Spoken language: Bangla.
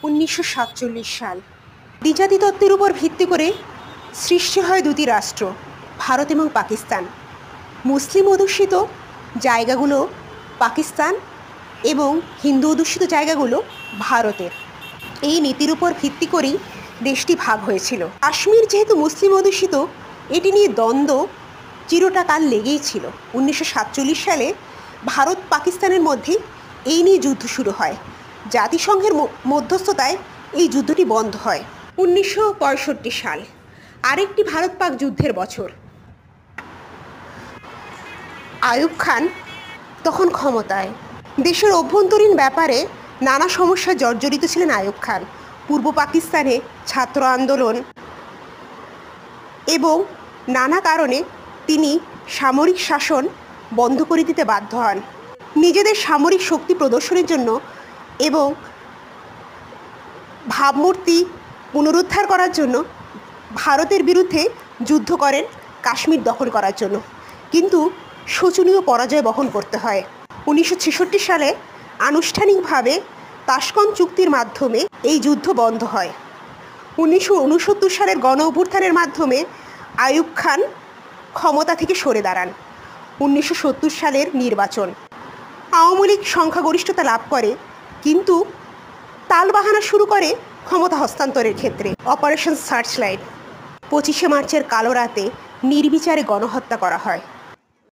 1947 সাল। দ্বিজাতি তত্ত্বের উপর ভিত্তি করে সৃষ্টি হয় দুটি রাষ্ট্র, ভারত এবং পাকিস্তান। মুসলিম অধ্যুষিত জায়গাগুলো পাকিস্তান এবং হিন্দু অধ্যুষিত জায়গাগুলো ভারতের। এই নীতির উপর ভিত্তি করেই দেশটি ভাগ হয়েছিল। কাশ্মীর যেহেতু মুসলিম অধ্যুষিত, এটি নিয়ে দ্বন্দ্ব চিরটা কাল লেগেই ছিল। 1947 সালে ভারত পাকিস্তানের মধ্যে এই নিয়ে যুদ্ধ শুরু হয়। জাতিসংঘের মধ্যস্থতায় এই যুদ্ধটি বন্ধ হয়। 1965 সাল, আরেকটি ভারত পাক যুদ্ধের বছর। আইয়ুব খান তখন ক্ষমতায়। দেশের অভ্যন্তরীণ ব্যাপারে নানা সমস্যায় জর্জরিত ছিলেন আইয়ুব খান। পূর্ব পাকিস্তানে ছাত্র আন্দোলন এবং নানা কারণে তিনি সামরিক শাসন বন্ধ করে দিতে বাধ্য হন। নিজেদের সামরিক শক্তি প্রদর্শনের জন্য এবং ভাবমূর্তি পুনরুদ্ধার করার জন্য ভারতের বিরুদ্ধে যুদ্ধ করেন কাশ্মীর দখল করার জন্য, কিন্তু শোচনীয় পরাজয় বহন করতে হয়। 1966 সালে আনুষ্ঠানিকভাবে তাশকন্দ চুক্তির মাধ্যমে এই যুদ্ধ বন্ধ হয়। 1969 সালের গণ অভ্যুত্থানের মাধ্যমে আইয়ুব খান ক্ষমতা থেকে সরে দাঁড়ান। 1970 সালের নির্বাচন, আওয়ামী লীগ সংখ্যাগরিষ্ঠতা লাভ করে, কিন্তু তালবাহানা শুরু করে ক্ষমতা হস্তান্তরের ক্ষেত্রে। অপারেশন সার্চলাইট, 25শে মার্চের কালো রাতে নির্বিচারে গণহত্যা করা হয়।